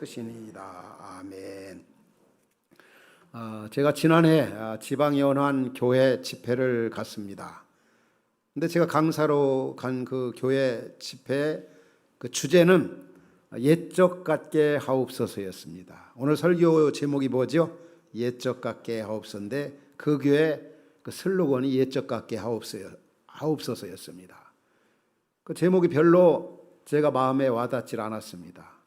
크시니이다. 아멘. 제가 지난해 지방연합 교회 집회를 갔습니다. 근데 제가 강사로 간 그 교회 집회 그 주제는 옛적 같게 하옵소서였습니다. 오늘 설교 제목이 뭐죠? 옛적 같게 하옵소서인데 그 교회 그 슬로건이 옛적 같게 하옵소서였습니다. 그 제목이 별로 제가 마음에 와닿질 않았습니다.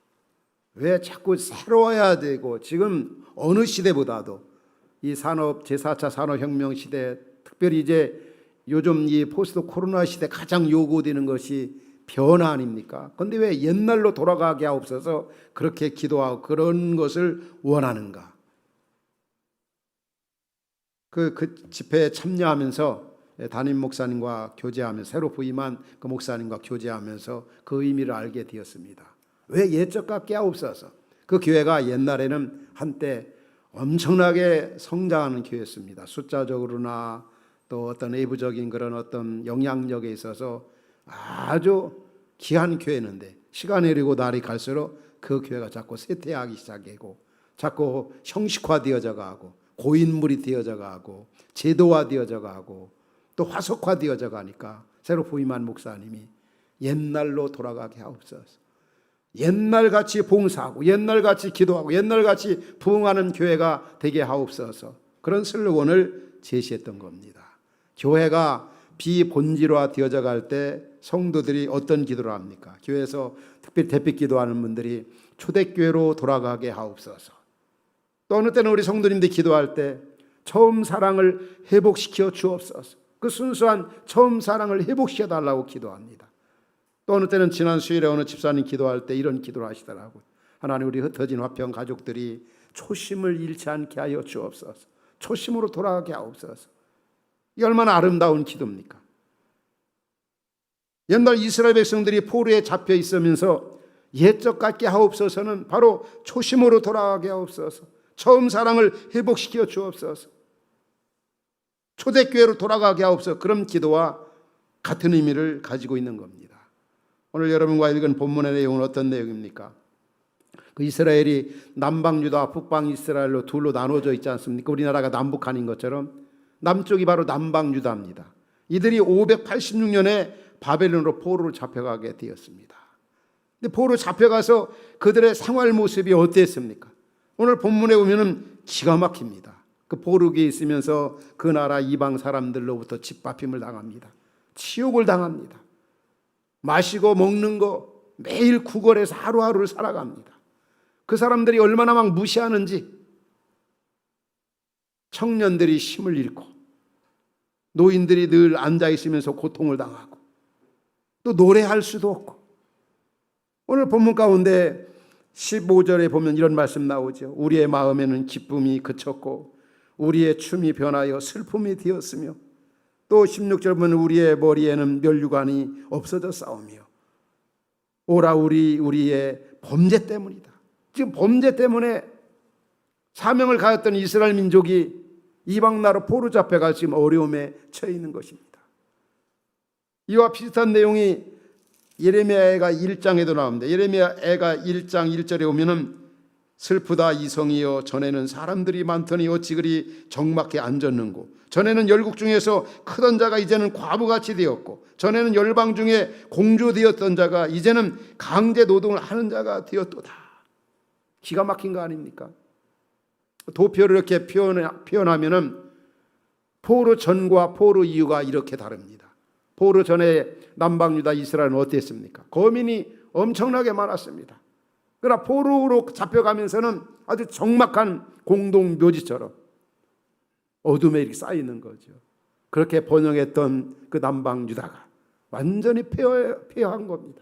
왜 자꾸 새로워야 되고, 지금 어느 시대보다도 이 제4차 산업혁명 시대, 특별히 이제 요즘 이 포스트 코로나 시대 가장 요구되는 것이 변화 아닙니까? 그런데 왜 옛날로 돌아가게 하옵소서 그렇게 기도하고 그런 것을 원하는가? 그 집회에 참여하면서 담임 목사님과 교제하면서, 새로 부임한 그 목사님과 교제하면서 그 의미를 알게 되었습니다. 왜 옛적 같게 하옵소서? 그 교회가 옛날에는 한때 엄청나게 성장하는 교회였습니다. 숫자적으로나 또 어떤 내부적인 그런 어떤 영향력에 있어서 아주 귀한 교회였는데, 시간이 흐르고 날이 갈수록 그 교회가 자꾸 쇠퇴하기 시작하고, 자꾸 형식화되어져 가고, 고인물이 되어져 가고, 제도화되어져 가고, 또 화석화되어져 가니까 새로 부임한 목사님이 옛날로 돌아가게 하옵소서, 옛날같이 봉사하고 옛날같이 기도하고 옛날같이 부흥하는 교회가 되게 하옵소서, 그런 슬로건을 제시했던 겁니다. 교회가 비본질화 되어져 갈 때 성도들이 어떤 기도를 합니까? 교회에서 특별히 대빛 기도하는 분들이 초대교회로 돌아가게 하옵소서. 또 어느 때는 우리 성도님들이 기도할 때 처음 사랑을 회복시켜 주옵소서, 그 순수한 처음 사랑을 회복시켜 달라고 기도합니다. 또 어느 때는 지난 수요일에 어느 집사님 기도할 때 이런 기도를 하시더라고요. 하나님, 우리 흩어진 화평 가족들이 초심을 잃지 않게 하여 주옵소서, 초심으로 돌아가게 하옵소서. 이게 얼마나 아름다운 기도입니까? 옛날 이스라엘 백성들이 포로에 잡혀 있으면서 옛적 같게 하옵소서는 바로 초심으로 돌아가게 하옵소서, 처음 사랑을 회복시켜 주옵소서, 초대교회로 돌아가게 하옵소서, 그런 기도와 같은 의미를 가지고 있는 겁니다. 오늘 여러분과 읽은 본문의 내용은 어떤 내용입니까? 그 이스라엘이 남방유다, 북방이스라엘로 둘로 나눠져 있지 않습니까? 우리나라가 남북한인 것처럼 남쪽이 바로 남방유다입니다. 이들이 586년에 바벨론으로 포로로 잡혀가게 되었습니다. 근데 포로로 잡혀가서 그들의 생활 모습이 어땠습니까? 오늘 본문에 보면은 기가 막힙니다. 그 포로기에 있으면서 그 나라 이방 사람들로부터 짓밟힘을 당합니다. 치욕을 당합니다. 마시고 먹는 거 매일 구걸해서 하루하루를 살아갑니다. 그 사람들이 얼마나 막 무시하는지, 청년들이 힘을 잃고 노인들이 늘 앉아있으면서 고통을 당하고, 또 노래할 수도 없고. 오늘 본문 가운데 15절에 보면 이런 말씀 나오죠. 우리의 마음에는 기쁨이 그쳤고 우리의 춤이 변하여 슬픔이 되었으며, 또 16절 보면 우리의 머리에는 면류관이 없어져 싸우며, 오라 우리의 범죄 때문이다. 지금 범죄 때문에 사명을 가졌던 이스라엘 민족이 이방 나라로 포로 잡혀가 지금 어려움에 처해 있는 것입니다. 이와 비슷한 내용이 예레미야가 1장에도 나옵니다. 예레미야가 1장 1절에 오면은 슬프다 이성이여, 전에는 사람들이 많더니 어찌 그리 적막해 앉았는고, 전에는 열국 중에서 크던 자가 이제는 과부같이 되었고, 전에는 열방 중에 공주되었던 자가 이제는 강제 노동을 하는 자가 되었도다. 기가 막힌 거 아닙니까? 도표를 이렇게 표현하면은 포로 전과 포로 이후가 이렇게 다릅니다. 포로 전에 남방유다 이스라엘은 어땠습니까? 거민이 엄청나게 많았습니다. 그러나 포로로 잡혀가면서는 아주 적막한 공동 묘지처럼 어둠에 이렇게 쌓이는 거죠. 그렇게 번영했던 그 남방유다가 완전히 폐허한 겁니다.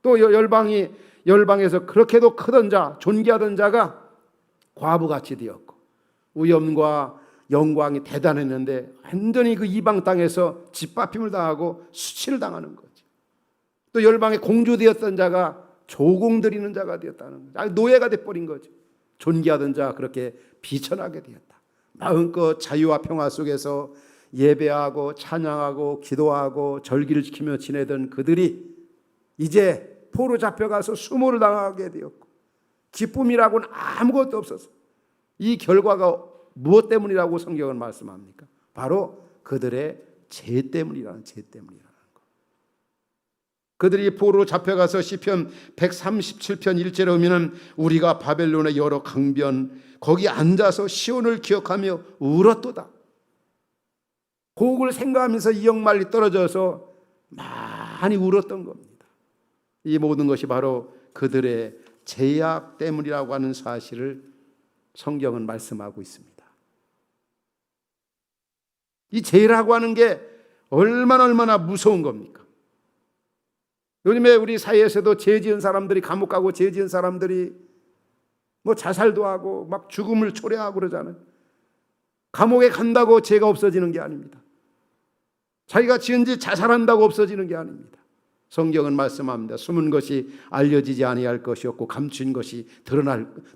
또 열방에서 그렇게도 크던 자, 존귀하던 자가 과부같이 되었고, 위엄과 영광이 대단했는데 완전히 그 이방 땅에서 짓밟힘을 당하고 수치를 당하는 거죠. 또 열방의 공주되었던 자가 조공드리는 자가 되었다는 거죠. 노예가 돼버린 거죠. 존귀하던 자가 그렇게 비천하게 되었다. 마음껏 자유와 평화 속에서 예배하고 찬양하고 기도하고 절기를 지키며 지내던 그들이 이제 포로 잡혀가서 수모를 당하게 되었고, 기쁨이라고는 아무것도 없었어. 이 결과가 무엇 때문이라고 성경은 말씀합니까? 바로 그들의 죄 때문이라는 거. 그들이 포로로 잡혀가서 시편 137편 1절에 보면 우리가 바벨론의 여러 강변 거기 앉아서 시온을 기억하며 울었도다. 곡을 생각하면서 이역말리 떨어져서 많이 울었던 겁니다. 이 모든 것이 바로 그들의 죄악 때문이라고 하는 사실을 성경은 말씀하고 있습니다. 이 죄라고 하는 게 얼마나 무서운 겁니까? 요즘에 우리 사이에서도 죄 지은 사람들이 감옥 가고 죄 지은 사람들이 뭐 자살도 하고 막 죽음을 초래하고 그러잖아요. 감옥에 간다고 죄가 없어지는 게 아닙니다. 자기가 지은 죄 자살한다고 없어지는 게 아닙니다. 성경은 말씀합니다. 숨은 것이 알려지지 아니할 것이 없고 감춘 것이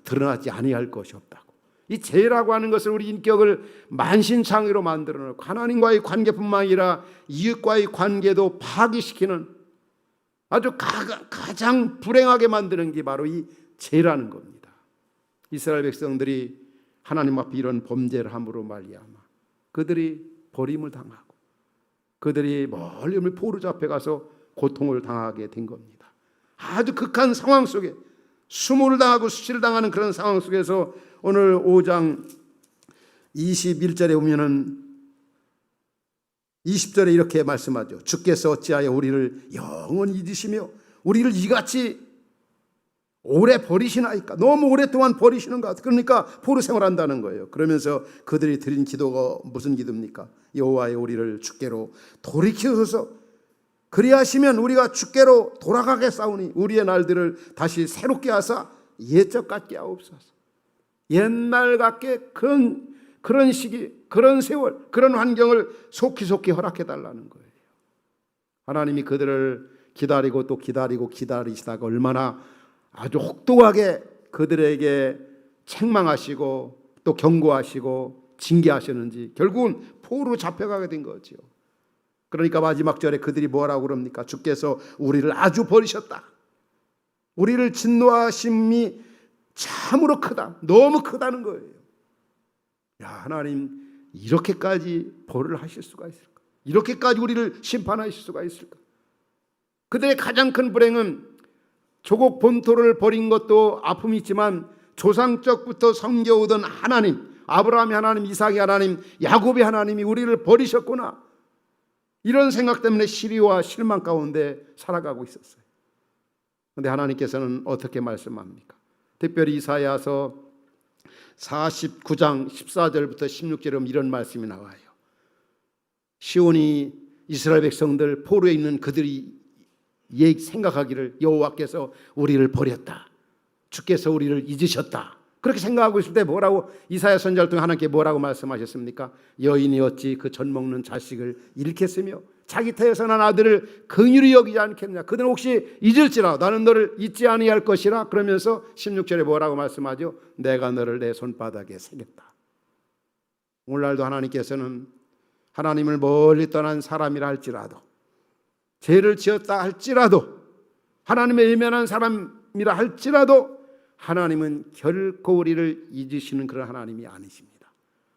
드러나지 아니할 것이 없다고. 이 죄라고 하는 것을 우리 인격을 만신창이로 만들어 놓고 하나님과의 관계뿐만 아니라 이웃과의 관계도 파기시키는 아주 가장 불행하게 만드는 게 바로 이 죄라는 겁니다. 이스라엘 백성들이 하나님 앞에 이런 범죄를 함으로 말미암아 그들이 버림을 당하고 그들이 멀리 포로 잡혀가서 고통을 당하게 된 겁니다. 아주 극한 상황 속에 수모를 당하고 수치를 당하는 그런 상황 속에서 오늘 5장 21절에 보면은 20절에 이렇게 말씀하죠. 주께서 어찌하여 우리를 영원히 잊으시며 우리를 이같이 오래 버리시나이까. 너무 오랫동안 버리시는 것 같아요. 그러니까 포로 생활한다는 거예요. 그러면서 그들이 드린 기도가 무슨 기도입니까? 여호와여 우리를 주께로 돌이키소서. 그리하시면 우리가 주께로 돌아가겠사오니 우리의 날들을 다시 새롭게 하사 옛적 같게 하옵소서. 옛날 같게 그런 시기, 그런 세월, 그런 환경을 속히 허락해달라는 거예요. 하나님이 그들을 기다리고 또 기다리시다가 얼마나 아주 혹독하게 그들에게 책망하시고 또 경고하시고 징계하셨는지 결국은 포로로 잡혀가게 된 거죠. 그러니까 마지막 절에 그들이 뭐라고 그럽니까? 주께서 우리를 아주 버리셨다. 우리를 진노하심이 참으로 크다. 너무 크다는 거예요. 야, 하나님 이렇게까지 벌을 하실 수가 있을까? 이렇게까지 우리를 심판하실 수가 있을까? 그들의 가장 큰 불행은 조국 본토를 버린 것도 아픔이 있지만 조상적부터 섬겨오던 하나님, 아브라함의 하나님, 이삭의 하나님, 야곱의 하나님이 우리를 버리셨구나. 이런 생각 때문에 시리와 실망 가운데 살아가고 있었어요. 그런데 하나님께서는 어떻게 말씀합니까? 특별히 이사야서 49장 14절부터 16절에 이런 말씀이 나와요. 시온이 이스라엘 백성들 포로에 있는 그들이 생각하기를 여호와께서 우리를 버렸다. 주께서 우리를 잊으셨다. 그렇게 생각하고 있을 때 뭐라고 이사야 선지자를 통해 하나님께 뭐라고 말씀하셨습니까? 여인이 어찌 그 젖 먹는 자식을 잃겠으며 자기 태에서 난 아들을 긍휼히 여기지 않겠느냐. 그들은 혹시 잊을지라 나는 너를 잊지 아니할 것이라. 그러면서 16절에 뭐라고 말씀하죠? 내가 너를 내 손바닥에 새겼다. 오늘날도 하나님께서는 하나님을 멀리 떠난 사람이라 할지라도 죄를 지었다 할지라도 하나님의 외면한 사람이라 할지라도 하나님은 결코 우리를 잊으시는 그런 하나님이 아니십니다.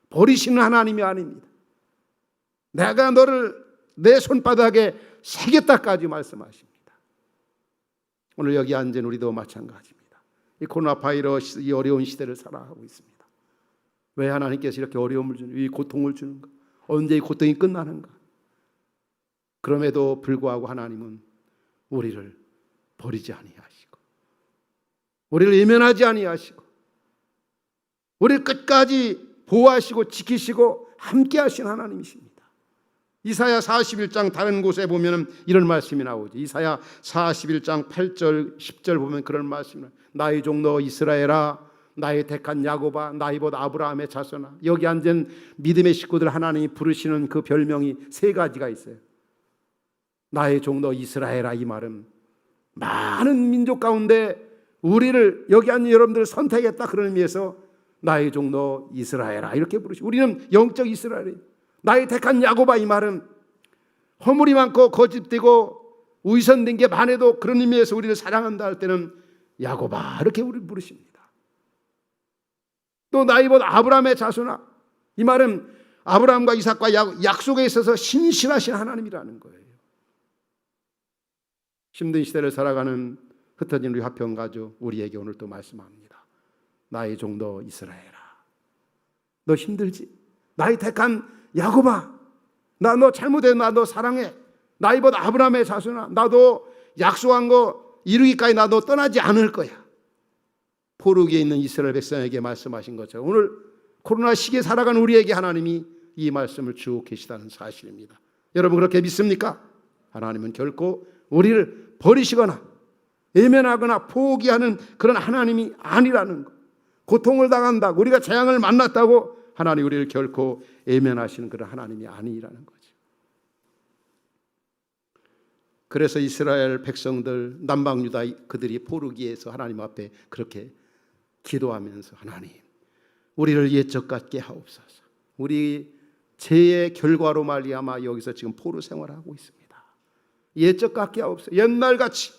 버리시는 하나님이 아닙니다. 내가 너를 내 손바닥에 새겼다까지 말씀하십니다. 오늘 여기 앉은 우리도 마찬가지입니다. 이 코로나 바이러스 이 어려운 시대를 살아가고 있습니다. 왜 하나님께서 이렇게 어려움을 주는 이 고통을 주는가? 언제 이 고통이 끝나는가? 그럼에도 불구하고 하나님은 우리를 버리지 아니하시고 우리를 외면하지 아니하시고 우리를 끝까지 보호하시고 지키시고 함께 하신 하나님이십니다. 이사야 41장 다른 곳에 보면 이런 말씀이 나오죠. 이사야 41장 8절 10절 보면 그런 말씀이 나와요. 나의 종너 이스라엘아 나의 택한 야곱아 나의 봇 아브라함의 자손아. 여기 앉은 믿음의 식구들 하나님이 부르시는 그 별명이 세 가지가 있어요. 나의 종너 이스라엘아. 이 말은 많은 민족 가운데 우리를 여기 앉은 여러분들을 선택했다 그런 의미에서 나의 종너 이스라엘아 이렇게 부르시고 우리는 영적 이스라엘이에요. 나의 택한 야곱아. 이 말은 허물이 많고 거짓되고 위선된 게 많아도 그런 의미에서 우리를 사랑한다 할 때는 야곱아 이렇게 우리를 부르십니다. 또 나이보다 아브라함의 자손아. 이 말은 아브라함과 이삭과 약속에 있어서 신실하신 하나님이라는 거예요. 힘든 시대를 살아가는 흩어진 우리 화평 가족, 우리에게 오늘 또 말씀합니다. 나의 종도 이스라엘아, 너 힘들지? 나의 택한 야곱아, 나 너 잘못해. 나 너 사랑해. 나이보다 아브라함의 자손아, 나도 약속한 거 이루기까지 나 너 떠나지 않을 거야. 포르기에 있는 이스라엘 백성에게 말씀하신 것처럼 오늘 코로나 시기에 살아가는 우리에게 하나님이 이 말씀을 주고 계시다는 사실입니다. 여러분 그렇게 믿습니까? 하나님은 결코 우리를 버리시거나 외면하거나 포기하는 그런 하나님이 아니라는 것. 고통을 당한다고, 우리가 재앙을 만났다고 하나님 우리를 결코 외면하시는 그런 하나님이 아니라는 거죠. 그래서 이스라엘 백성들, 남방 유다 그들이 포르기에서 하나님 앞에 그렇게 기도하면서, 하나님 우리를 옛적 같게 하옵소서. 우리 죄의 결과로 말미암아 여기서 지금 포로 생활하고 있습니다. 옛적 같게 하옵소서. 옛날같이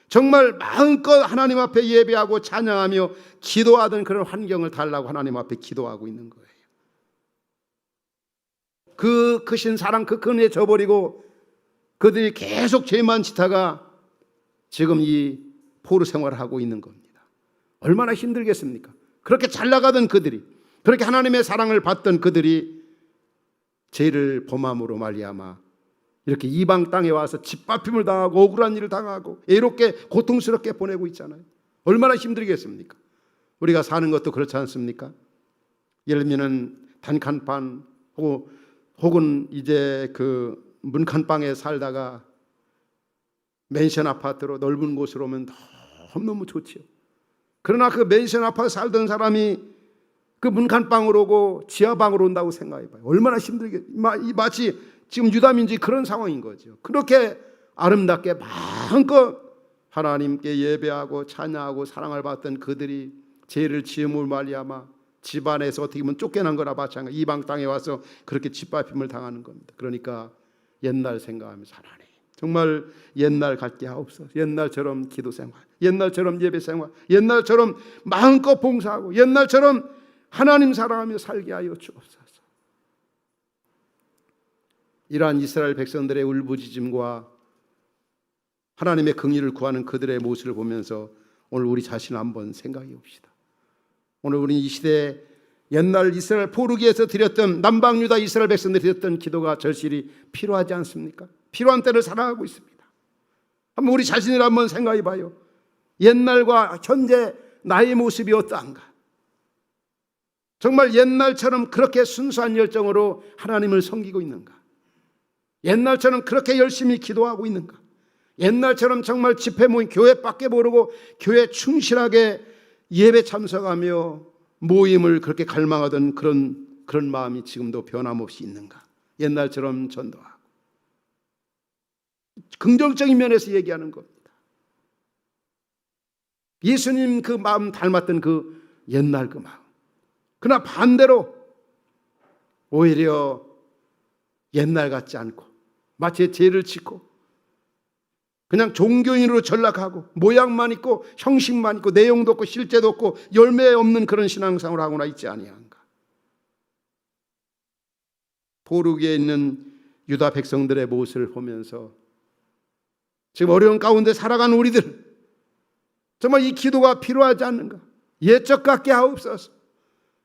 정말 마음껏 하나님 앞에 예배하고 찬양하며 기도하던 그런 환경을 달라고 하나님 앞에 기도하고 있는 거예요. 그 크신 사랑, 그 큰 은혜 저버리고 그들이 계속 죄만 짓다가 지금 이 포로 생활을 하고 있는 겁니다. 얼마나 힘들겠습니까? 그렇게 잘 나가던 그들이, 그렇게 하나님의 사랑을 받던 그들이 죄를 범함으로 말미암아 이렇게 이방 땅에 와서 짓밟힘을 당하고 억울한 일을 당하고 애롭게 고통스럽게 보내고 있잖아요. 얼마나 힘들겠습니까? 우리가 사는 것도 그렇지 않습니까? 예를 들면 단칸방 혹은 이제 그 문칸방에 살다가 맨션 아파트로 넓은 곳으로 오면 너무 좋지요. 그러나 그 맨션 아파트 살던 사람이 그 문칸방으로 오고 지하방으로 온다고 생각해봐요. 얼마나 힘들게, 마치 지금 유다민지 그런 상황인 거죠. 그렇게 아름답게 마음껏 하나님께 예배하고 찬양하고 사랑을 받던 그들이 죄를 지음을 말미암아 집안에서 어떻게 보면 쫓겨난 거나 마찬가지, 이방 땅에 와서 그렇게 짓밟힘을 당하는 겁니다. 그러니까 옛날 생각하면서, 하나님 정말 옛날 같게 하옵소서. 옛날처럼 기도 생활, 옛날처럼 예배 생활, 옛날처럼 마음껏 봉사하고 옛날처럼 하나님 사랑하며 살게 하여 주옵소서. 이러한 이스라엘 백성들의 울부짖음과 하나님의 긍휼을 구하는 그들의 모습을 보면서 오늘 우리 자신을 한번 생각해 봅시다. 오늘 우리 이 시대에 옛날 이스라엘 포르기에서 드렸던, 남방 유다 이스라엘 백성들이 드렸던 기도가 절실히 필요하지 않습니까? 필요한 때를 살아가고 있습니다. 한번 우리 자신을 한번 생각해 봐요. 옛날과 현재 나의 모습이 어떠한가? 정말 옛날처럼 그렇게 순수한 열정으로 하나님을 섬기고 있는가? 옛날처럼 그렇게 열심히 기도하고 있는가? 옛날처럼 정말 집회 모임, 교회밖에 모르고 교회 충실하게 예배 참석하며 모임을 그렇게 갈망하던 그런 마음이 지금도 변함없이 있는가? 옛날처럼 전도하고, 긍정적인 면에서 얘기하는 겁니다. 예수님 그 마음 닮았던 그 옛날 그 마음. 그러나 반대로 오히려 옛날 같지 않고 마치 죄를 짓고 그냥 종교인으로 전락하고 모양만 있고 형식만 있고 내용도 없고 실제도 없고 열매 없는 그런 신앙생활을 하고나 있지 아니한가? 포르기에 있는 유다 백성들의 모습을 보면서 지금 어려운 가운데 살아가는 우리들, 정말 이 기도가 필요하지 않는가? 옛적 같게 하옵소서.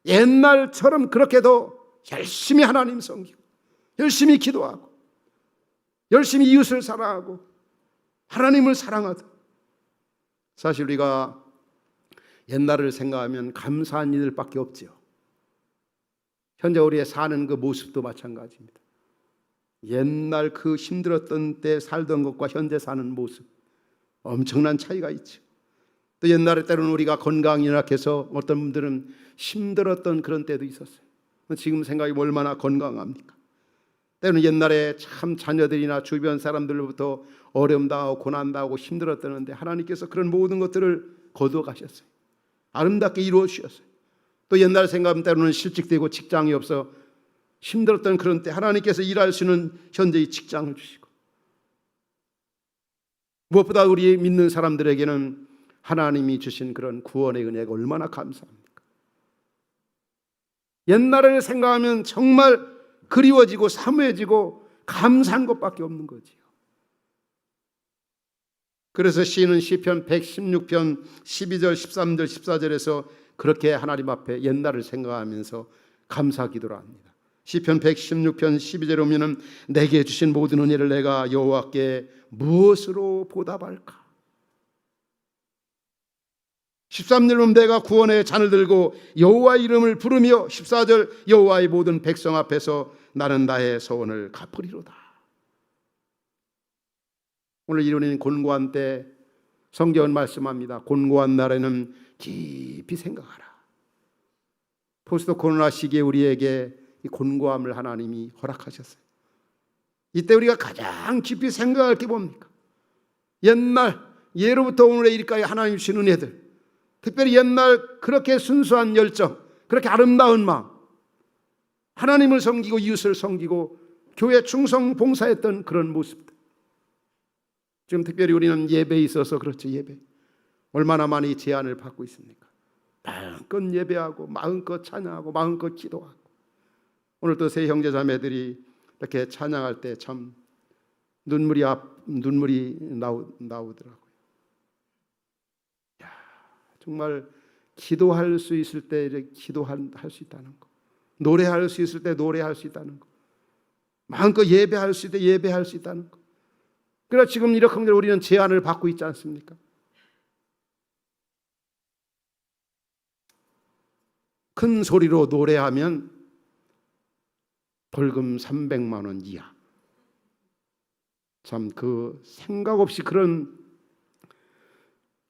옛날처럼 그렇게도 열심히 하나님 섬기고 열심히 기도하고 열심히 이웃을 사랑하고 하나님을 사랑하다. 사실 우리가 옛날을 생각하면 감사한 일들밖에 없죠. 현재 우리의 사는 그 모습도 마찬가지입니다. 옛날 그 힘들었던 때 살던 것과 현재 사는 모습, 엄청난 차이가 있죠. 또 옛날에 때로는 우리가 건강이 연약해서 어떤 분들은 힘들었던 그런 때도 있었어요. 지금 생각이 얼마나 건강합니까? 때로는 옛날에 참 자녀들이나 주변 사람들로부터 어려움당하고 고난당하고 힘들었다는데 하나님께서 그런 모든 것들을 거두어 가셨어요. 아름답게 이루어 주셨어요. 또 옛날 생각하면 때로는 실직되고 직장이 없어 힘들었던 그런 때 하나님께서 일할 수 있는 현재의 직장을 주시고, 무엇보다 우리 믿는 사람들에게는 하나님이 주신 그런 구원의 은혜가 얼마나 감사합니까? 옛날을 생각하면 정말 그리워지고 사무해지고 감사한 것밖에 없는 거지요. 그래서 시인은 시편 116편 12절, 13절, 14절에서 그렇게 하나님 앞에 옛날을 생각하면서 감사 기도를 합니다. 시편 116편 12절에 오면은 내게 주신 모든 은혜를 내가 여호와께 무엇으로 보답할까? 13절 보면 내가 구원의 잔을 들고 여호와의 이름을 부르며 14절 여호와의 모든 백성 앞에서 나는 나의 소원을 갚으리로다. 오늘 이루어진 곤고한 때 성경은 말씀합니다. 곤고한 날에는 깊이 생각하라. 포스트 코로나 시기에 우리에게 이 곤고함을 하나님이 허락하셨어요. 이때 우리가 가장 깊이 생각할 게 뭡니까? 옛날 예로부터 오늘의 일까지 하나님 주신 은혜들, 특별히 옛날 그렇게 순수한 열정, 그렇게 아름다운 마음, 하나님을 섬기고 이웃을 섬기고 교회 충성 봉사했던 그런 모습들. 지금 특별히 우리는 예배에 있어서 그렇죠. 예배 얼마나 많이 제한을 받고 있습니까? 마음껏 예배하고 마음껏 찬양하고 마음껏 기도하고. 오늘 또 세 형제 자매들이 이렇게 찬양할 때 참 눈물이 나오더라고요. 야, 정말 기도할 수 있을 때 이렇게 기도할 수 있다는 거, 노래할 수 있을 때 노래할 수 있다는 거, 마음껏 예배할 수 있을 때 예배할 수 있다는 거. 그러나 지금 이렇게 우리는 제한을 받고 있지 않습니까? 큰 소리로 노래하면 벌금 300만 원 이하. 참 그 생각 없이 그런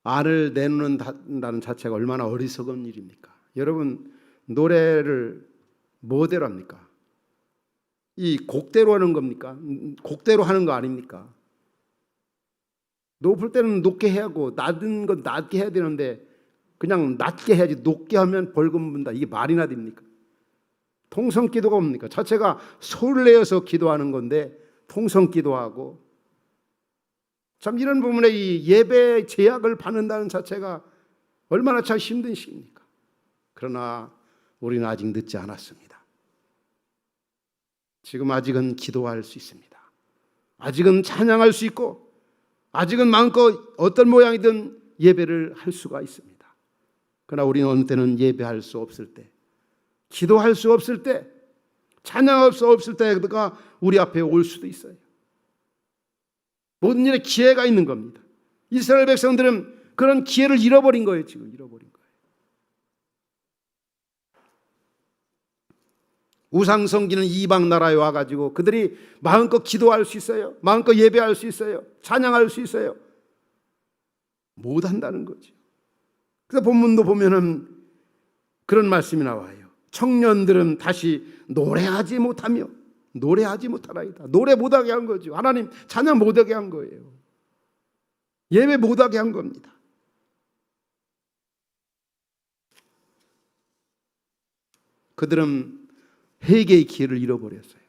안을 내놓는다는 자체가 얼마나 어리석은 일입니까? 여러분, 노래를 뭐대로 합니까? 이 곡대로 하는 겁니까? 곡대로 하는 거 아닙니까? 높을 때는 높게 해야 하고 낮은 건 낮게 해야 되는데 그냥 낮게 해야지 높게 하면 벌금 문다. 이게 말이나 됩니까? 통성기도가 뭡니까? 자체가 소를 내어서 기도하는 건데 통성기도하고, 참 이런 부분에 이 예배 제약을 받는다는 자체가 얼마나 참 힘든 시기입니까? 그러나 우리는 아직 늦지 않았습니다. 지금 아직은 기도할 수 있습니다. 아직은 찬양할 수 있고 아직은 마음껏 어떤 모양이든 예배를 할 수가 있습니다. 그러나 우리는 어느 때는 예배할 수 없을 때, 기도할 수 없을 때, 찬양할 수 없을 때가 우리 앞에 올 수도 있어요. 모든 일에 기회가 있는 겁니다. 이스라엘 백성들은 그런 기회를 잃어버린 거예요. 지금 잃어버린 거예요. 우상 섬기는 이방 나라에 와가지고 그들이 마음껏 기도할 수 있어요. 마음껏 예배할 수 있어요. 찬양할 수 있어요. 못한다는 거죠. 그래서 본문도 보면은 그런 말씀이 나와요. 청년들은 다시 노래하지 못하라이다. 노래 못하게 한 거죠. 하나님 찬양 못하게 한 거예요. 예배 못하게 한 겁니다. 그들은 회개의 기회를 잃어버렸어요.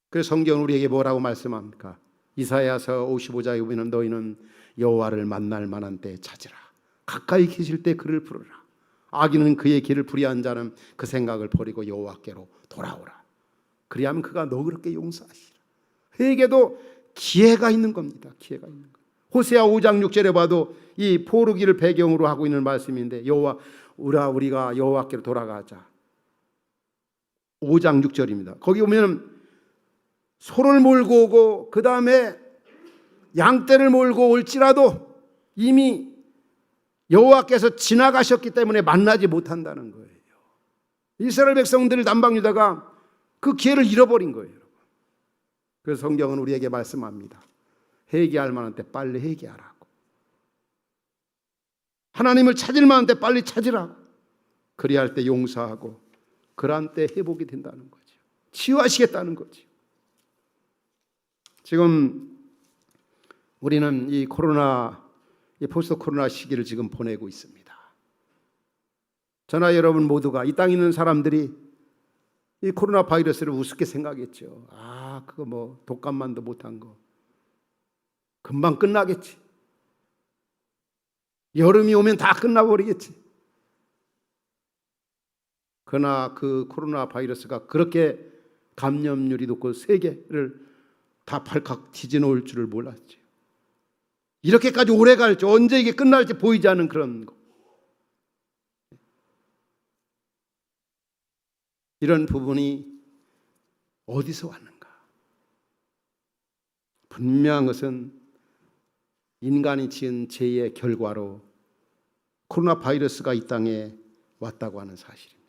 그래서 성경은 우리에게 뭐라고 말씀합니까? 이사야서 55장에 보면 너희는 여호와를 만날 만한 때 찾으라. 가까이 계실 때 그를 부르라. 악인은 그의 길을 불의한 자는 그 생각을 버리고 여호와께로 돌아오라. 그리하면 그가 너그럽게 용서하시라. 회개도 기회가 있는 겁니다. 기회가 있는 거. 호세아 5장 6절에 봐도 이 포르기를 배경으로 하고 있는 말씀인데 우리가 여호와께로 돌아가자. 5장 6절입니다. 거기 보면 소를 몰고 오고 그 다음에 양떼를 몰고 올지라도 이미 여호와께서 지나가셨기 때문에 만나지 못한다는 거예요. 이스라엘 백성들 남방 유다가 그 기회를 잃어버린 거예요. 그래서 성경은 우리에게 말씀합니다. 회개할 만한 때 빨리 회개하라고. 하나님을 찾을 만한 때 빨리 찾으라고. 그리할 때 용서하고 그러한 때 회복이 된다는 거죠. 치유하시겠다는 거죠. 지금 우리는 이 포스트 코로나 시기를 지금 보내고 있습니다. 저나 여러분 모두가 이 땅에 있는 사람들이 이 코로나 바이러스를 우습게 생각했죠. 그거 뭐 독감만도 못한 거 금방 끝나겠지. 여름이 오면 다 끝나버리겠지. 그러나 그 코로나 바이러스가 그렇게 감염률이 높고 세계를 다 발칵 뒤집어올 줄을 몰랐지. 이렇게까지 오래 갈지, 언제 이게 끝날지 보이지 않는 그런 거. 이런 부분이 어디서 왔는가? 분명한 것은 인간이 지은 죄의 결과로 코로나 바이러스가 이 땅에 왔다고 하는 사실입니다.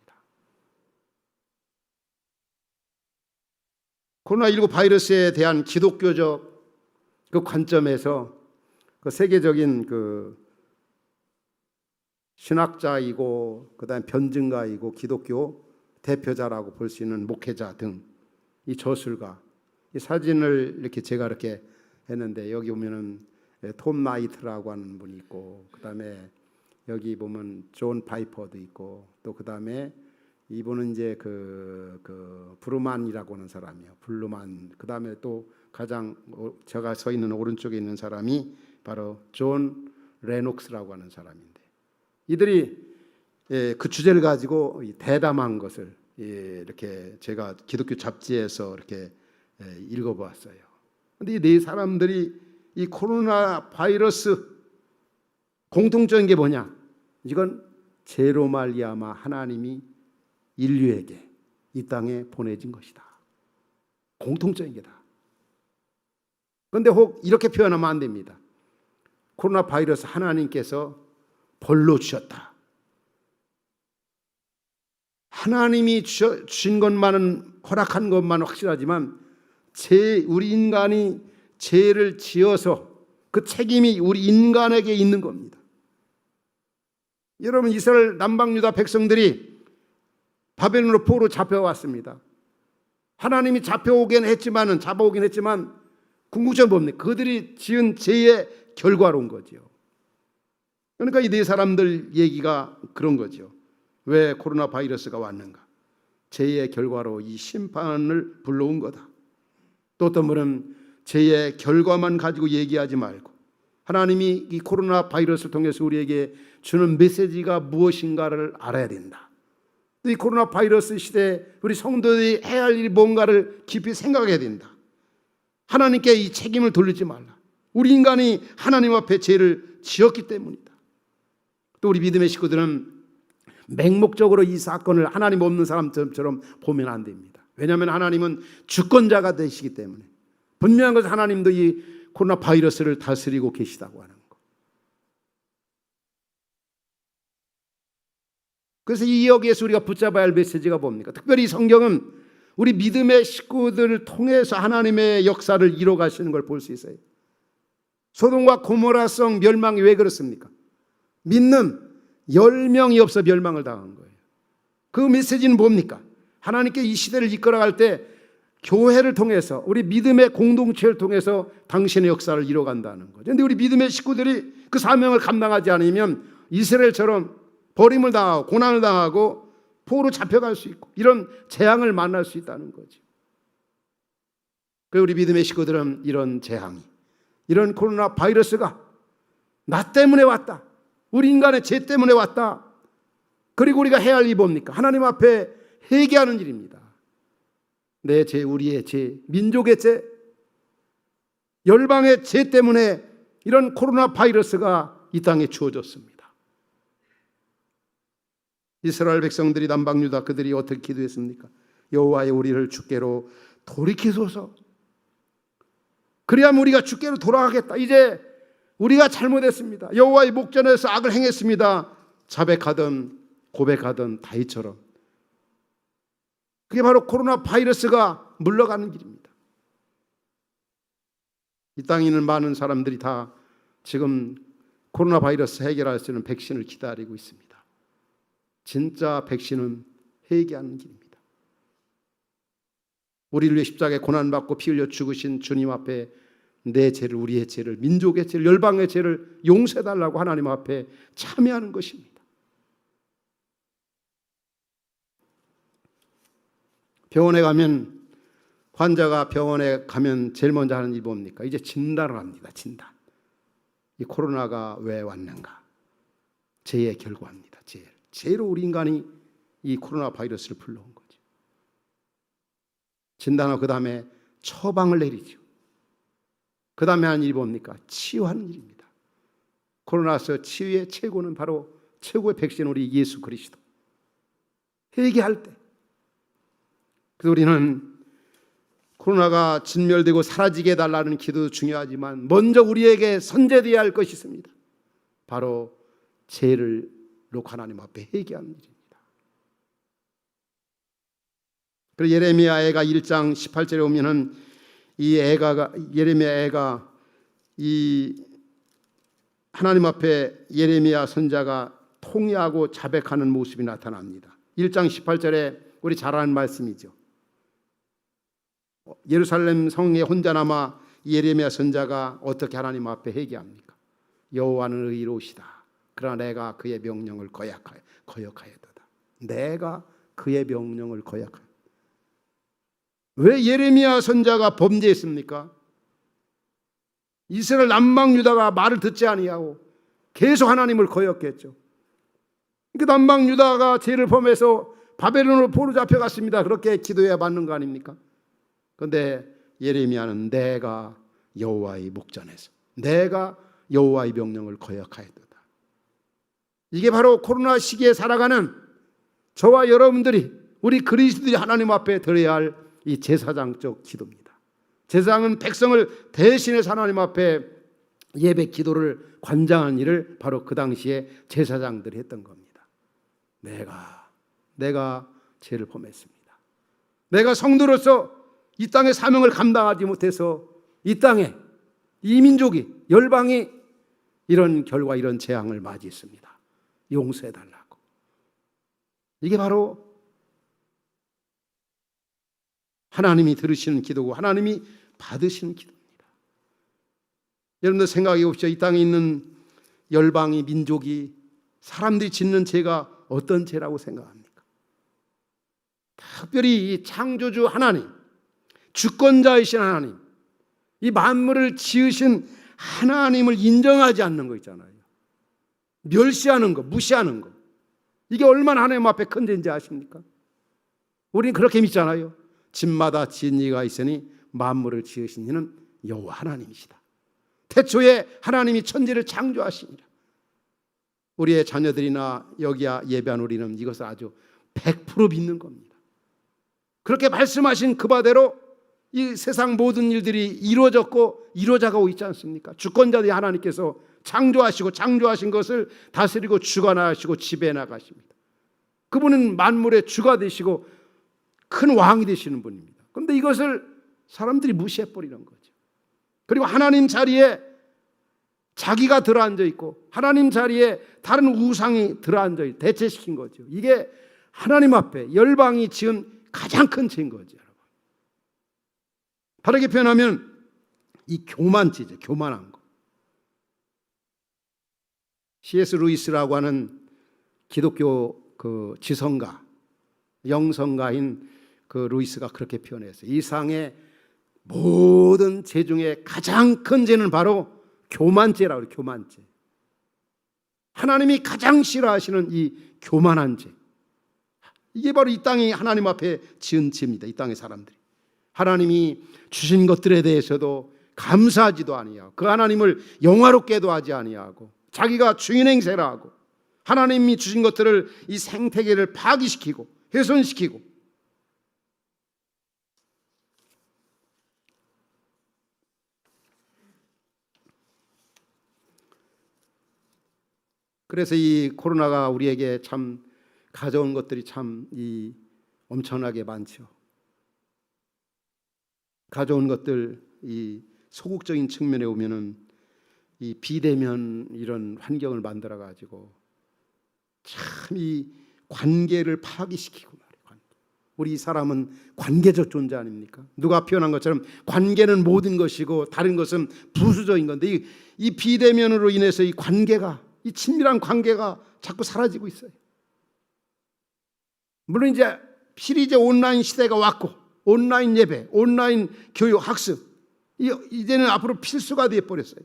코로나19 바이러스에 대한 기독교적 그 관점에서 그 세계적인 그 신학자이고 그다음에 변증가이고 기독교 대표자라고 볼 수 있는 목회자 등 이 저술가, 이 사진을 이렇게 제가 이렇게 했는데 여기 보면은 톰 나이트라고 하는 분이 있고 그다음에 여기 보면 존 파이퍼도 있고 또 그다음에 이분은 이제 그 브루만이라고 하는 사람이에요. 블루만. 그다음에 또 가장 제가 서 있는 오른쪽에 있는 사람이 바로 존 레녹스라고 하는 사람인데 이들이 그 주제를 가지고 대담한 것을 이렇게 제가 기독교 잡지에서 이렇게 읽어보았어요. 그런데 이 네 사람들이 이 코로나 바이러스 공통적인 게 뭐냐? 이건 죄로 말미암아 하나님이 인류에게 이 땅에 보내진 것이다. 공통적인 게다. 그런데 혹 이렇게 표현하면 안 됩니다. 코로나 바이러스 하나님께서 벌로 주셨다. 하나님이 주신 것만은 허락한 것만은 확실하지만 우리 인간이 죄를 지어서 그 책임이 우리 인간에게 있는 겁니다. 여러분 이스라엘 남방유다 백성들이 바벨론으로 포로 잡혀왔습니다. 하나님이 잡아오긴 했지만 궁극적으로 뭡니까? 그들이 지은 죄의 결과로 온 거죠. 그러니까 이 네 사람들 얘기가 그런 거죠. 왜 코로나 바이러스가 왔는가? 죄의 결과로 이 심판을 불러온 거다. 또 어떤 분은 죄의 결과만 가지고 얘기하지 말고 하나님이 이 코로나 바이러스를 통해서 우리에게 주는 메시지가 무엇인가를 알아야 된다. 이 코로나 바이러스 시대에 우리 성도들이 해야 할 일이 뭔가를 깊이 생각해야 된다. 하나님께 이 책임을 돌리지 말라. 우리 인간이 하나님 앞에 죄를 지었기 때문이다. 또 우리 믿음의 식구들은 맹목적으로 이 사건을 하나님 없는 사람처럼 보면 안 됩니다. 왜냐하면 하나님은 주권자가 되시기 때문에 분명한 것은 하나님도 이 코로나 바이러스를 다스리고 계시다고 하는 것. 그래서 이 여기에서 우리가 붙잡아야 할 메시지가 뭡니까? 특별히 성경은 우리 믿음의 식구들을 통해서 하나님의 역사를 이뤄 가시는 걸 볼 수 있어요. 소돔과 고모라성 멸망이 왜 그렇습니까? 믿는 10명이 없어 멸망을 당한 거예요. 그 메시지는 뭡니까? 하나님께 이 시대를 이끌어갈 때 교회를 통해서 우리 믿음의 공동체를 통해서 당신의 역사를 이뤄간다는 거죠. 그런데 우리 믿음의 식구들이 그 사명을 감당하지 않으면 이스라엘처럼 버림을 당하고 고난을 당하고 포로 잡혀갈 수 있고 이런 재앙을 만날 수 있다는 거죠. 그리고 우리 믿음의 식구들은 이런 재앙이, 이런 코로나 바이러스가 나 때문에 왔다. 우리 인간의 죄 때문에 왔다. 그리고 우리가 해야 할 일이 뭡니까? 하나님 앞에 회개하는 일입니다. 내 죄, 우리의 죄, 민족의 죄, 열방의 죄 때문에 이런 코로나 바이러스가 이 땅에 주어졌습니다. 이스라엘 백성들이 남방유다 그들이 어떻게 기도했습니까? 여호와의 우리를 주께로 돌이키소서. 그리하면 우리가 주께로 돌아가겠다. 이제 우리가 잘못했습니다. 여호와의 목전에서 악을 행했습니다. 자백하던 고백하던 다윗처럼. 그게 바로 코로나 바이러스가 물러가는 길입니다. 이 땅에 있는 많은 사람들이 다 지금 코로나 바이러스 해결할 수 있는 백신을 기다리고 있습니다. 진짜 백신은 회개하는 길입니다. 우리를 위해 십자가에 고난받고 피 흘려 죽으신 주님 앞에 내 죄를, 우리의 죄를, 민족의 죄를, 열방의 죄를 용서해달라고 하나님 앞에 참여하는 것입니다. 병원에 가면, 환자가 병원에 가면 제일 먼저 하는 일이 뭡니까? 이제 진단을 합니다. 진단. 이 코로나가 왜 왔는가? 죄의 결과입니다. 죄로 우리 인간이 이 코로나 바이러스를 불러온 거죠. 진단하고 그 다음에 처방을 내리죠. 그 다음에 하는 일이 뭡니까? 치유하는 일입니다. 코로나서 치유의 최고는 바로 최고의 백신 우리 예수 그리스도. 회개할 때. 그래서 우리는 코로나가 진멸되고 사라지게 해달라는 기도도 중요하지만 먼저 우리에게 선제되어야 할 것이 있습니다. 바로 죄를 놓고 하나님 앞에 회개하는 일입니다. 그리고 예레미야 애가 1장 18절에 보면은 이 예레미야 애가 이 하나님 앞에 예레미야 선자가 통회하고 자백하는 모습이 나타납니다. 1장 18절에 우리 잘 아는 말씀이죠. 예루살렘 성에 혼자 남아 예레미야 선자가 어떻게 하나님 앞에 회개합니까? 여호와는 의로우시다. 그러나 내가 그의 명령을 거역하였도다. 내가 그의 명령을 거역하였다. 왜 예레미야 선자가 범죄했습니까? 이스라엘 남방 유다가 말을 듣지 아니하고 계속 하나님을 거역했죠. 그 남방 유다가 죄를 범해서 바벨론으로 포로 잡혀갔습니다. 그렇게 기도해야 받는 거 아닙니까? 그런데 예레미야는 내가 여호와의 목전에서 내가 여호와의 명령을 거역하였도다. 이게 바로 코로나 시기에 살아가는 저와 여러분들이 우리 그리스도인이 하나님 앞에 드려야 할 이 제사장적 기도입니다. 제사장은 백성을 대신해서 하나님 앞에 예배 기도를 관장한 일을 바로 그 당시에 제사장들이 했던 겁니다. 내가 죄를 범했습니다. 내가 성도로서 이 땅의 사명을 감당하지 못해서 이 땅에 이 민족이 열방이 이런 결과 이런 재앙을 맞이했습니다. 용서해달라고. 이게 바로 하나님이 들으시는 기도고 하나님이 받으시는 기도입니다. 여러분들 생각해 보십시오. 이 땅에 있는 열방이 민족이 사람들이 짓는 죄가 어떤 죄라고 생각합니까? 특별히 이 창조주 하나님, 주권자이신 하나님, 이 만물을 지으신 하나님을 인정하지 않는 거 있잖아요. 멸시하는 거, 무시하는 거. 이게 얼마나 하나님 앞에 큰 죄인지 아십니까? 우리는 그렇게 믿잖아요. 집마다 지은 이가 있으니 만물을 지으신 이는 여호와 하나님이시다. 태초에 하나님이 천지를 창조하시니라. 우리의 자녀들이나 여기야 예배한 우리는 이것을 아주 100% 믿는 겁니다. 그렇게 말씀하신 그 바대로 이 세상 모든 일들이 이루어졌고 이루어져가고 있지 않습니까? 주권자들이 하나님께서 창조하시고 창조하신 것을 다스리고 주관하시고 지배해 나가십니다. 그분은 만물의 주가 되시고 큰 왕이 되시는 분입니다. 그런데 이것을 사람들이 무시해버리는 거죠. 그리고 하나님 자리에 자기가 들어앉아 있고 하나님 자리에 다른 우상이 들어앉아 있고 대체시킨 거죠. 이게 하나님 앞에 열방이 지은 가장 큰 죄인 거죠. 여러분. 다르게 표현하면 이 교만죄죠. 교만한 거. C.S. 루이스라고 하는 기독교 그 지성가, 영성가인 그 루이스가 그렇게 표현했어요. 이 세상의 모든 죄 중에 가장 큰 죄는 바로 교만죄라고 해요. 교만죄. 하나님이 가장 싫어하시는 이 교만한 죄. 이게 바로 이 땅이 하나님 앞에 지은 죄입니다. 이 땅의 사람들이. 하나님이 주신 것들에 대해서도 감사하지도 아니하고 그 하나님을 영화롭게도 하지 아니하고 자기가 주인 행세를 하고 하나님이 주신 것들을 이 생태계를 파괴시키고 훼손시키고 그래서 이 코로나가 우리에게 참 가져온 것들이 참 이 엄청나게 많죠. 가져온 것들 이 소극적인 측면에 오면은 이 비대면 이런 환경을 만들어 가지고 참 이 관계를 파괴시키고 말이에요. 우리 사람은 관계적 존재 아닙니까? 누가 표현한 것처럼 관계는 모든 것이고 다른 것은 부수적인 건데 이 비대면으로 인해서 이 관계가 이 친밀한 관계가 자꾸 사라지고 있어요. 물론 이제 실이제 온라인 시대가 왔고 온라인 예배, 온라인 교육, 학습 이제는 앞으로 필수가 되어 버렸어요.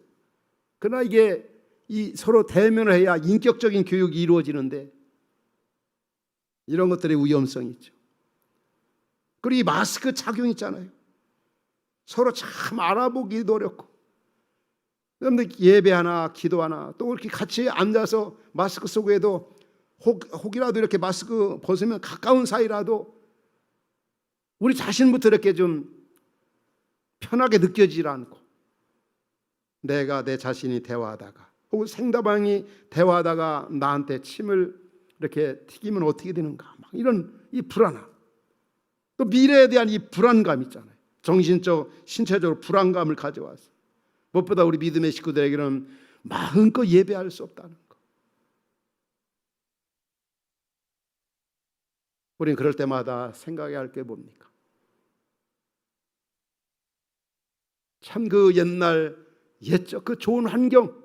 그러나 이게 이 서로 대면을 해야 인격적인 교육이 이루어지는데 이런 것들의 위험성이 있죠. 그리고 이 마스크 착용 있잖아요. 서로 참 알아보기도 어렵고, 그런데 예배하나 기도하나 또 이렇게 같이 앉아서 마스크 쓰고 해도 혹이라도 이렇게 마스크 벗으면 가까운 사이라도 우리 자신부터 이렇게 좀 편하게 느껴지지 않고, 내가 내 자신이 대화하다가 혹은 상대방이 대화하다가 나한테 침을 이렇게 튀기면 어떻게 되는가, 막 이런 이 불안함, 또 미래에 대한 이 불안감 있잖아요. 정신적, 신체적으로 불안감을 가져와서 무엇보다 우리 믿음의 식구들에게는 마음껏 예배할 수 없다는 거. 우리는 그럴 때마다 생각해야 할 게 뭡니까? 참 그 옛날 옛적 그 좋은 환경,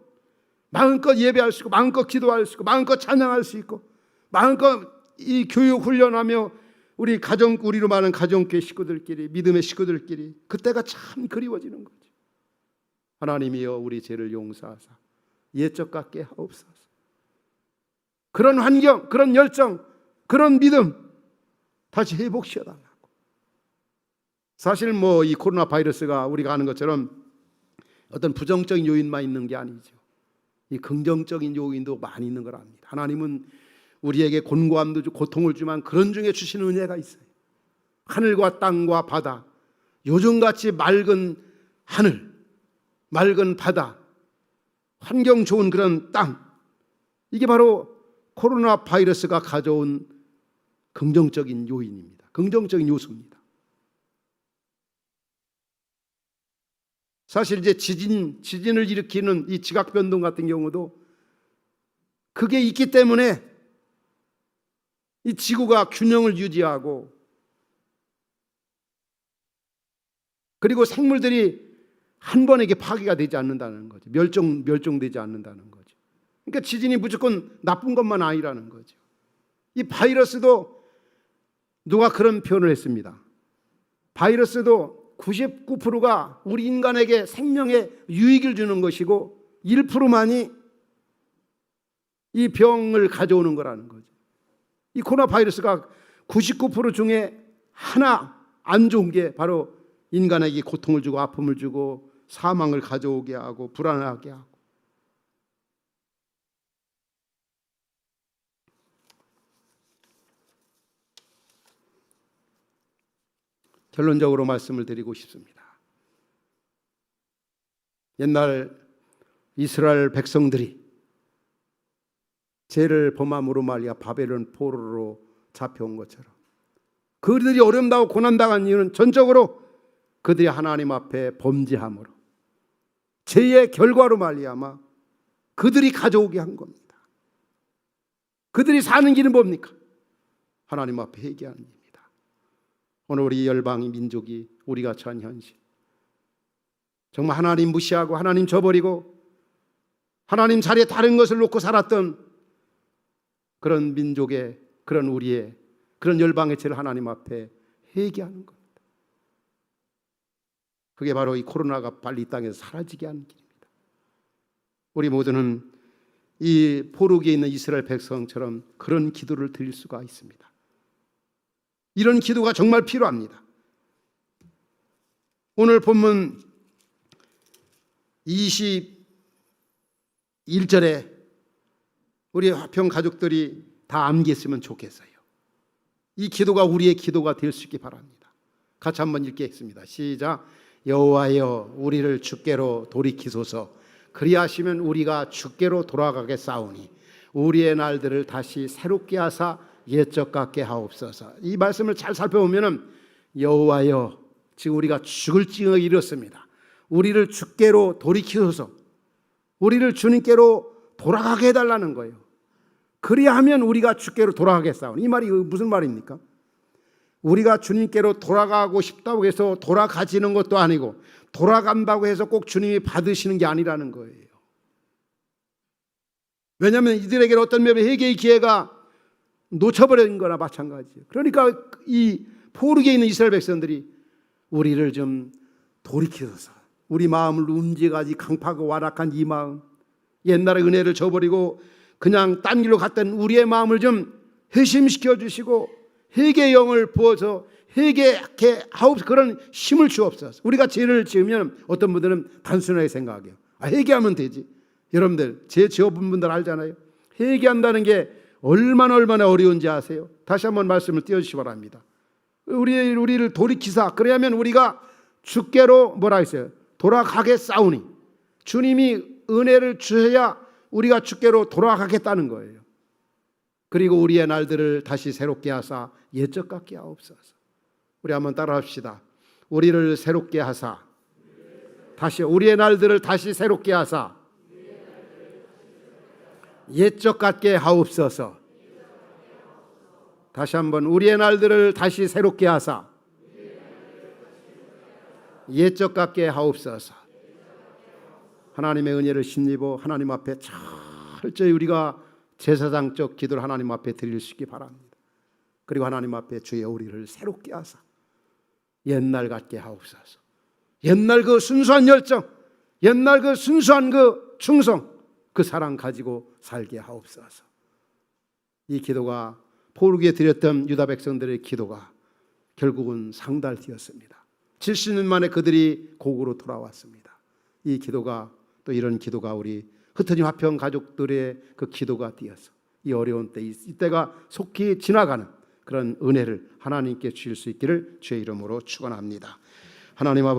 마음껏 예배할 수 있고 마음껏 기도할 수 있고 마음껏 찬양할 수 있고 마음껏 이 교육 훈련하며 우리로 말하는 가정교회 식구들끼리, 믿음의 식구들끼리, 그때가 참 그리워지는 거죠. 하나님이여 우리 죄를 용서하사 옛적 같게 하옵소서. 그런 환경, 그런 열정, 그런 믿음 다시 회복시켜달라고. 사실 이 코로나 바이러스가 우리가 아는 것처럼 어떤 부정적인 요인만 있는 게 아니죠. 이 긍정적인 요인도 많이 있는 걸 압니다. 하나님은 우리에게 곤고함도 주고 고통을 주지만 그런 중에 주시는 은혜가 있어요. 하늘과 땅과 바다, 요즘같이 맑은 하늘, 맑은 바다, 환경 좋은 그런 땅, 이게 바로 코로나 바이러스가 가져온 긍정적인 요인입니다. 긍정적인 요소입니다. 사실 이제 지진을 일으키는 이 지각 변동 같은 경우도 그게 있기 때문에 이 지구가 균형을 유지하고, 그리고 생물들이 한 번에 파괴가 되지 않는다는 거죠. 멸종되지 않는다는 거죠. 그러니까 지진이 무조건 나쁜 것만 아니라는 거죠. 이 바이러스도 누가 그런 표현을 했습니다. 바이러스도 99%가 우리 인간에게 생명에 유익을 주는 것이고 1%만이 이 병을 가져오는 거라는 거죠. 이 코로나 바이러스가 99% 중에 하나 안 좋은 게 바로 인간에게 고통을 주고 아픔을 주고 사망을 가져오게 하고 불안하게 하고. 결론적으로 말씀을 드리고 싶습니다. 옛날 이스라엘 백성들이 죄를 범함으로 말이야 바벨론 포로로 잡혀온 것처럼 그들이 어려움당하고 고난당한 이유는 전적으로 그들이 하나님 앞에 범죄함으로 죄의 결과로 말미암아 그들이 가져오게 한 겁니다. 그들이 사는 길은 뭡니까? 하나님 앞에 회개하는 길입니다. 오늘 우리 열방의 민족이 우리가 처한 현실, 정말 하나님 무시하고 하나님 저버리고 하나님 자리에 다른 것을 놓고 살았던 그런 민족의, 그런 우리의, 그런 열방의 죄를 하나님 앞에 회개하는 겁니다. 그게 바로 이 코로나가 빨리 이 땅에서 사라지게 하는 길입니다. 우리 모두는 이 포로기에 있는 이스라엘 백성처럼 그런 기도를 드릴 수가 있습니다. 이런 기도가 정말 필요합니다. 오늘 본문 21절에 우리 화평 가족들이 다 암기했으면 좋겠어요. 이 기도가 우리의 기도가 될 수 있기 바랍니다. 같이 한번 읽겠습니다. 시작. 여호와여 우리를 주께로 돌이키소서. 그리하시면 우리가 주께로 돌아가겠사오니 우리의 날들을 다시 새롭게 하사 옛적 같게 하옵소서. 이 말씀을 잘 살펴보면 여호와여, 지금 우리가 죽을 징을 이뤘습니다. 우리를 주께로 돌이키소서. 우리를 주님께로 돌아가게 해달라는 거예요. 그리하면 우리가 주께로 돌아가겠사오니. 이 말이 무슨 말입니까? 우리가 주님께로 돌아가고 싶다고 해서 돌아가지는 것도 아니고 돌아간다고 해서 꼭 주님이 받으시는 게 아니라는 거예요. 왜냐하면 이들에게는 어떤 면에 회개의 기회가 놓쳐버린 거나 마찬가지예요. 그러니까 이 포르기에 있는 이스라엘 백성들이 우리를 좀 돌이키소서. 우리 마음을 움직여가지 강팍하고 완악한 이 마음, 옛날의 은혜를 저버리고 그냥 딴 길로 갔던 우리의 마음을 좀 회심시켜 주시고 회개의 영을 부어서 회개하게 하옵소서. 그런 힘을 주옵소서. 우리가 죄를 지으면 어떤 분들은 단순하게 생각해요. 회개하면 되지. 여러분들 죄 지어본 분들 알잖아요. 회개한다는 게 얼마나 어려운지 아세요? 다시 한번 말씀을 띄워주시기 바랍니다. 우리를 돌이키사 그래야면 우리가 주께로 뭐라 했어요? 돌아가게 싸우니 주님이 은혜를 주셔야 우리가 주께로 돌아가겠다는 거예요. 그리고 우리의 날들을 다시 새롭게 하사 옛적 같게 하옵소서. 우리 한번 따라 합시다. 우리를 새롭게 하사 다시 우리의 날들을 다시 새롭게 하사 옛적 같게 하옵소서. 다시 한번 우리의 날들을 다시 새롭게 하사 옛적 같게 하옵소서. 하나님의 은혜를 힘입어 하나님 앞에 철저히 우리가 제사장적 기도를 하나님 앞에 드릴 수 있기 바랍니다. 그리고 하나님 앞에 주여 우리를 새롭게 하사 옛날 같게 하옵소서. 옛날 그 순수한 열정, 옛날 그 순수한 그 충성, 그 사랑 가지고 살게 하옵소서. 이 기도가 포르기에 드렸던 유다 백성들의 기도가 결국은 상달되었습니다. 70년 만에 그들이 고국으로 돌아왔습니다. 이 기도가 또 이런 기도가 우리 흩어진 화평 가족들의 그 기도가 되어서 이 어려운 때 이때가 속히 지나가는 그런 은혜를 하나님께 주실 수 있기를 주의 이름으로 축원합니다. 하나님 아버지